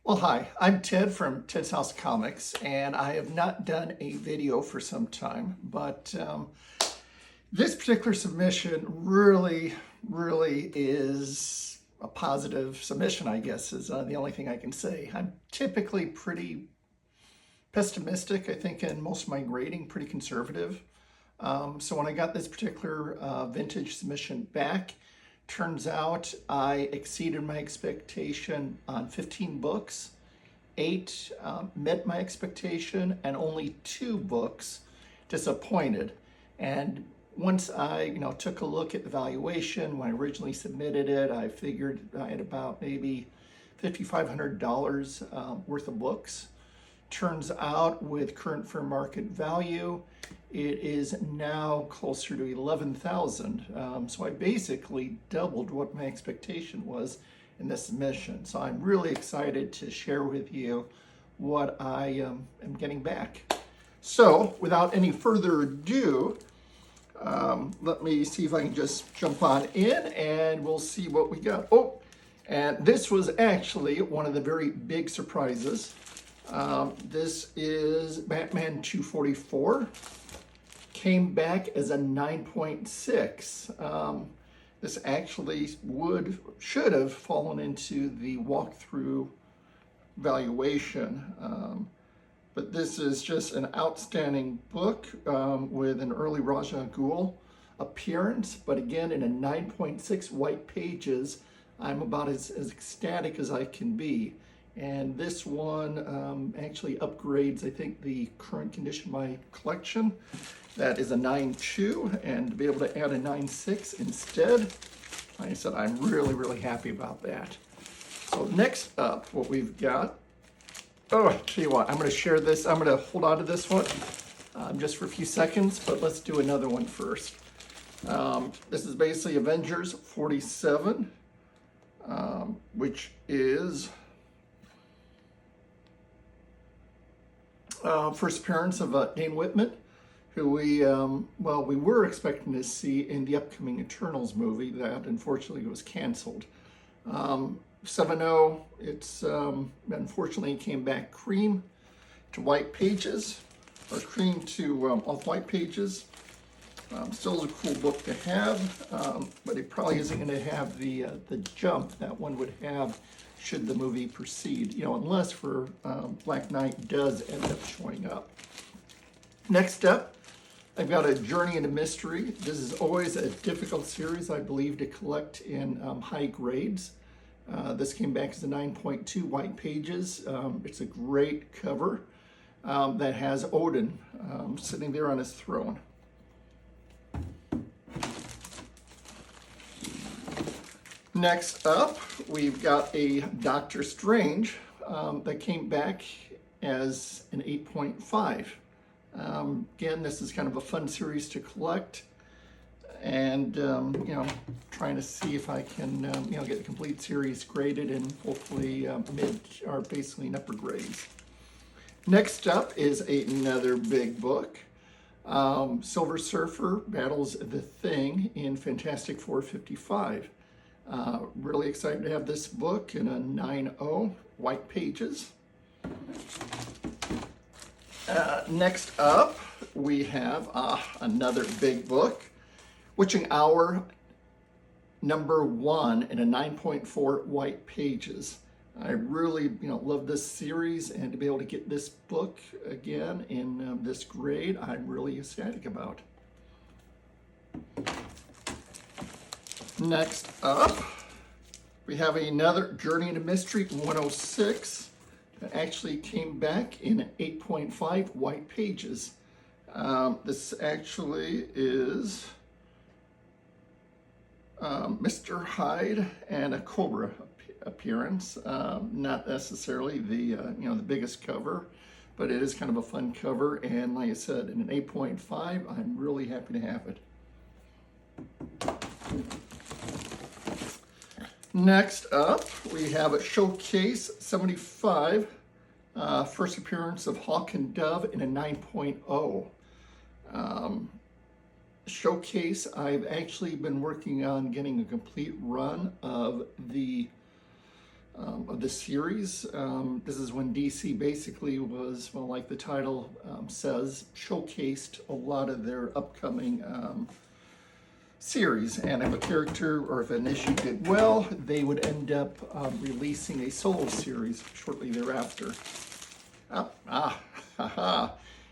Well, hi, I'm Ted from Ted's House Comics, and I have not done a video for some time, but this particular submission really is a positive submission, I guess, is the only thing I can say. I'm typically pretty pessimistic, I think, in most of my grading, pretty conservative. So when I got this particular vintage submission back, turns out I exceeded my expectation on 15 books. 8 met my expectation, and only 2 books disappointed. And once I, took a look at the valuation when I originally submitted it, I figured I had about maybe $5,500 worth of books. Turns out, with current fair market value, it is now closer to 11,000. So I basically doubled what my expectation was in this submission. So I'm really excited to share with you what I am getting back. So without any further ado, let me see if I can just jump on in and we'll see what we got. Oh, and this was actually one of the very big surprises. This is Batman 244. Came back as a 9.6. This actually should have fallen into the walkthrough valuation. But this is just an outstanding book with an early Ra's al Ghul appearance. But again, in a 9.6 white pages, I'm about as ecstatic as I can be. And this one actually upgrades, I think, the current condition of my collection. That is a 9.2, and to be able to add a 9.6 instead, like I said, I'm really happy about that. So next up, what we've got, oh, I'll tell you what, I'm going to share this. I'm going to hold on to this one just for a few seconds, but let's do another one first. This is basically Avengers 47, which is first appearance of Dane Whitman, who we were expecting to see in the upcoming Eternals movie that unfortunately was canceled. 7.0, it's unfortunately came back cream to white pages, or cream to off-white pages. Still is a cool book to have, but it probably isn't going to have the jump that one would have should the movie proceed, unless for Black Knight does end up showing up. Next up, I've got a Journey into Mystery. This is always a difficult series, I believe, to collect in high grades. This came back as a 9.2 white pages. It's a great cover that has Odin sitting there on his throne. Next up, we've got a Doctor Strange that came back as an 8.5. Again, this is kind of a fun series to collect, and trying to see if I can get the complete series graded in hopefully mid or basically in upper grades. Next up is another big book, Silver Surfer battles the Thing in Fantastic Four 55. Really excited to have this book in a 9.0 white pages. Next up, we have another big book, Witching Hour #1 in a 9.4 white pages. I really, love this series, and to be able to get this book again in this grade, I'm really ecstatic about. Next up, we have another Journey into Mystery 106. That actually came back in 8.5 white pages. This actually is Mr. Hyde and a Cobra appearance. Not necessarily the the biggest cover, but it is kind of a fun cover. And like I said, in an 8.5, I'm really happy to have it. Next up, we have a Showcase 75, first appearance of Hawk and Dove in a 9.0. Showcase, I've actually been working on getting a complete run of the of the series. This is when DC basically was, well, like the title says, showcased a lot of their upcoming series. And if a character or if an issue did well, they would end up releasing a solo series shortly thereafter.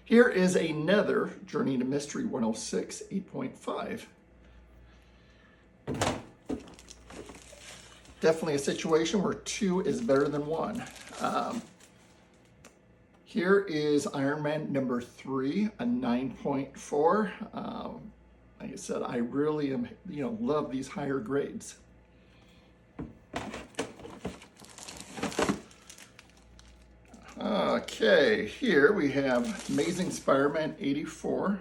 Here is another Journey to Mystery 106 8.5. Definitely a situation where 2 is better than 1. Here is Iron Man number 3, a 9.4. Like I said, I really am, love these higher grades. Okay, here we have Amazing Spider-Man 84,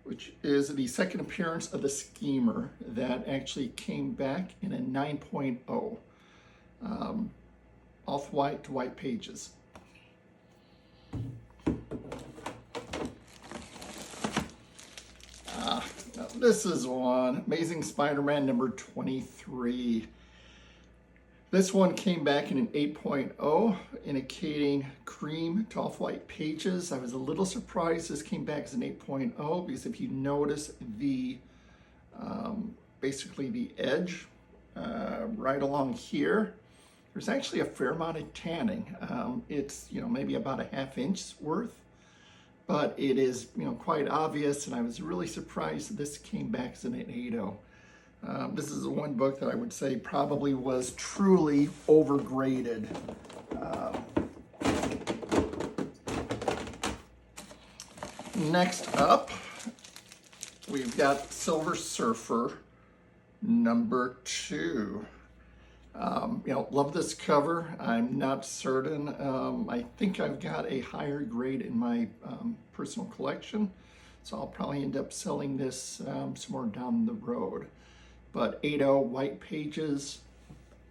which is the second appearance of the Schemer that actually came back in a 9.0. Off-white to white pages. Now this is one, Amazing Spider-Man number 23. This one came back in an 8.0, indicating cream to off-white pages. I was a little surprised this came back as an 8.0 because if you notice the, basically the edge right along here, there's actually a fair amount of tanning. It's, maybe about a ½ inch worth, but it is, quite obvious, and I was really surprised that this came back as an 8.0. This is the one book that I would say probably was truly overgraded. Next up, we've got Silver Surfer number 2. Love this cover. I'm not certain. I think I've got a higher grade in my personal collection, so I'll probably end up selling this somewhere down the road. But 8.0 white pages,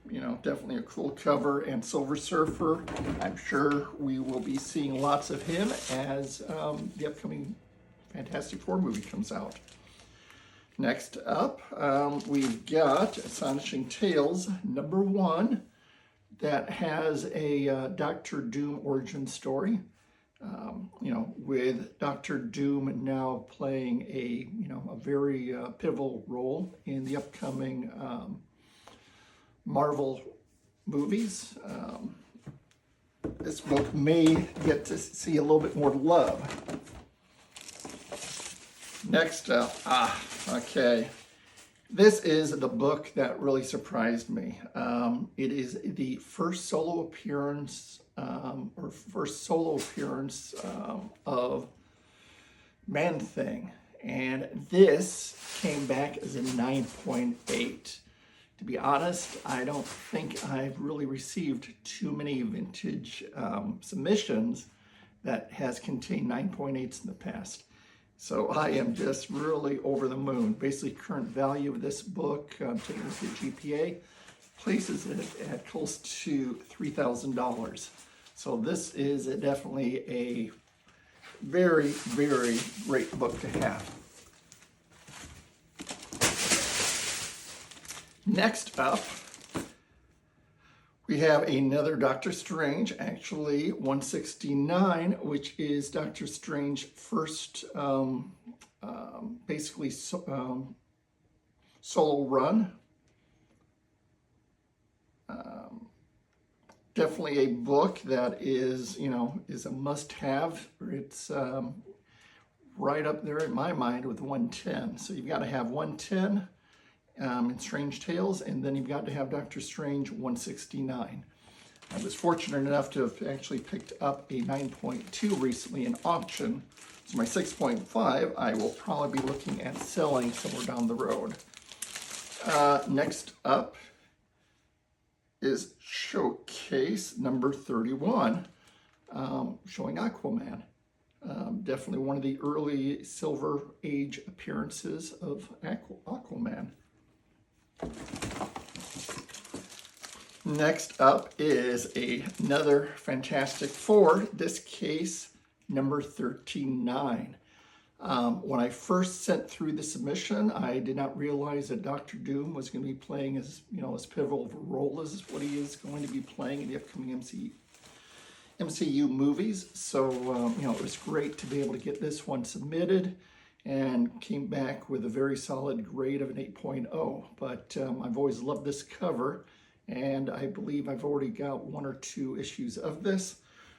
definitely a cool cover. And Silver Surfer, I'm sure we will be seeing lots of him as the upcoming Fantastic Four movie comes out. Next up, we've got Astonishing Tales number 1 that has a Doctor Doom origin story. With Doctor Doom now playing a very pivotal role in the upcoming Marvel movies. This book may get to see a little bit more love. Next up, okay. This is the book that really surprised me. It is the first solo appearance of Man-Thing, and this came back as a 9.8. To be honest, I don't think I've really received too many vintage submissions that has contained 9.8s in the past. So I am just really over the moon. Basically, current value of this book, taking a look at GPA, places it at close to $3,000. So this is definitely a very, very great book to have. Next up, we have another Doctor Strange, actually 169, which is Doctor Strange first, basically solo run. Definitely a book that is, is a must-have. It's right up there in my mind with 110. So you've got to have 110 in Strange Tales, and then you've got to have Doctor Strange 169. I was fortunate enough to have actually picked up a 9.2 recently in auction. So my 6.5 I will probably be looking at selling somewhere down the road. Next up is Showcase number 31, showing Aquaman. Definitely one of the early Silver Age appearances of Aquaman. Next up is another Fantastic Four, this case number 39. When I first sent through the submission, I did not realize that Dr. Doom was going to be playing as pivotal of a role as what he is going to be playing in the upcoming MCU movies. So, it was great to be able to get this one submitted and came back with a very solid grade of an 8.0. But I've always loved this cover, and I believe I've already got 1 or 2 issues of this.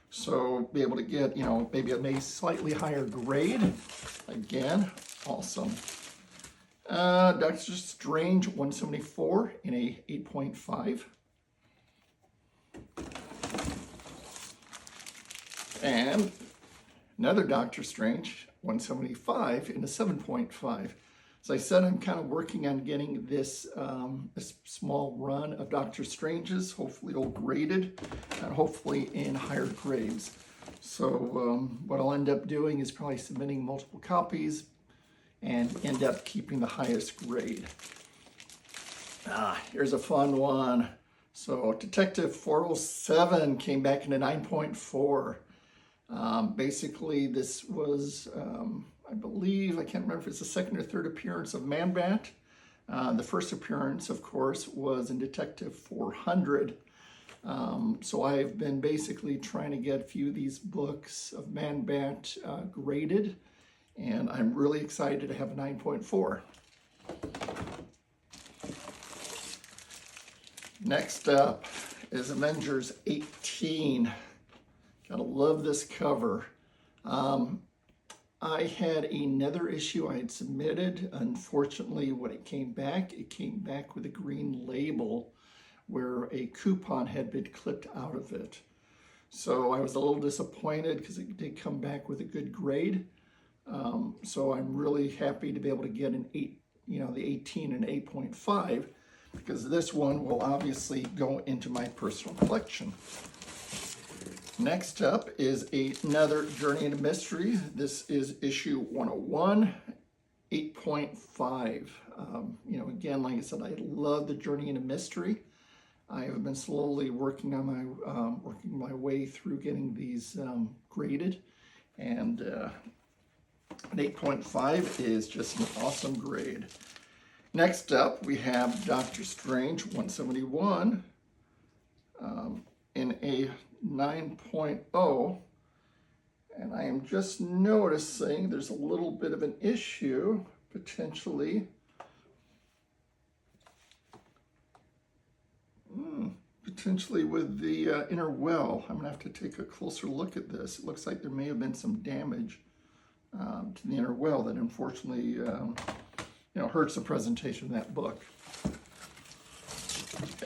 So be able to get, maybe a slightly higher grade. Again, awesome. Doctor Strange 174 in a 8.5. And another Doctor Strange 175 in a 7.5. As I said, I'm kind of working on getting this small run of Doctor Stranges, hopefully all graded, and hopefully in higher grades. So what I'll end up doing is probably submitting multiple copies and end up keeping the highest grade. Here's a fun one. So Detective 407 came back in a 9.4. Basically, this was, I believe, I can't remember if it's the second or third appearance of Man-Bat. The first appearance, of course, was in Detective 400. So I've been basically trying to get a few of these books of Man-Bat graded, and I'm really excited to have a 9.4. Next up is Avengers 18. Gotta love this cover. I had another issue I had submitted. Unfortunately, when it came back with a green label where a coupon had been clipped out of it. So I was a little disappointed because it did come back with a good grade. So I'm really happy to be able to get an 8, the 18 and 8.5, because this one will obviously go into my personal collection. Next up is another Journey into Mystery. This is issue 101, 8.5. Again, like I said, I love the Journey into Mystery. I have been slowly working on working my way through getting these graded, and an 8.5 is just an awesome grade. Next up, we have Doctor Strange 171 in a 9.0, and I am just noticing there's a little bit of an issue potentially. Potentially with the inner well. I'm gonna have to take a closer look at this. It looks like there may have been some damage to the inner well that unfortunately hurts the presentation of that book.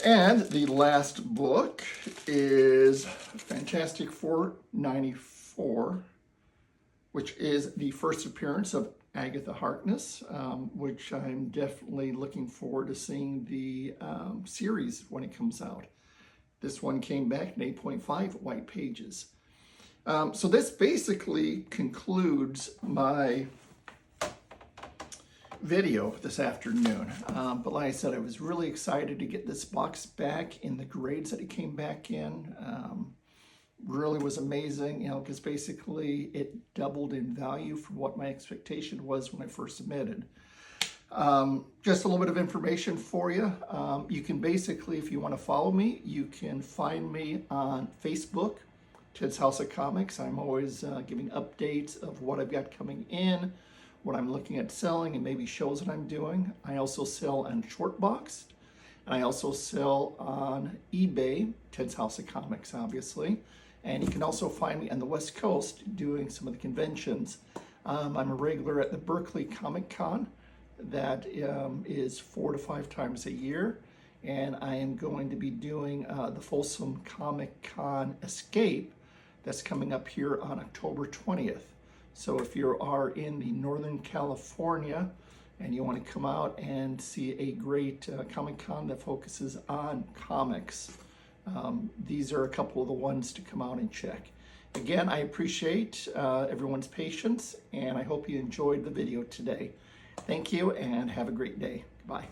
And the last book is Fantastic Four 94, which is the first appearance of Agatha Harkness, which I'm definitely looking forward to seeing the series when it comes out. This one came back in 8.5 white pages. So this basically concludes my video this afternoon. But like I said, I was really excited to get this box back in the grades that it came back in. Really was amazing, because basically it doubled in value from what my expectation was when I first submitted. Just a little bit of information for you. You can basically, if you want to follow me, you can find me on Facebook, Ted's House of Comics. I'm always giving updates of what I've got coming in, what I'm looking at selling, and maybe shows that I'm doing. I also sell on Shortbox, and I also sell on eBay, Ted's House of Comics, obviously. And you can also find me on the West Coast doing some of the conventions. I'm a regular at the Berkeley Comic Con. That is 4 to 5 times a year. And I am going to be doing the Folsom Comic Con Escape that's coming up here on October 20th. So if you are in the Northern California and you want to come out and see a great Comic Con that focuses on comics, these are a couple of the ones to come out and check. Again, I appreciate everyone's patience, and I hope you enjoyed the video today. Thank you, and have a great day. Bye.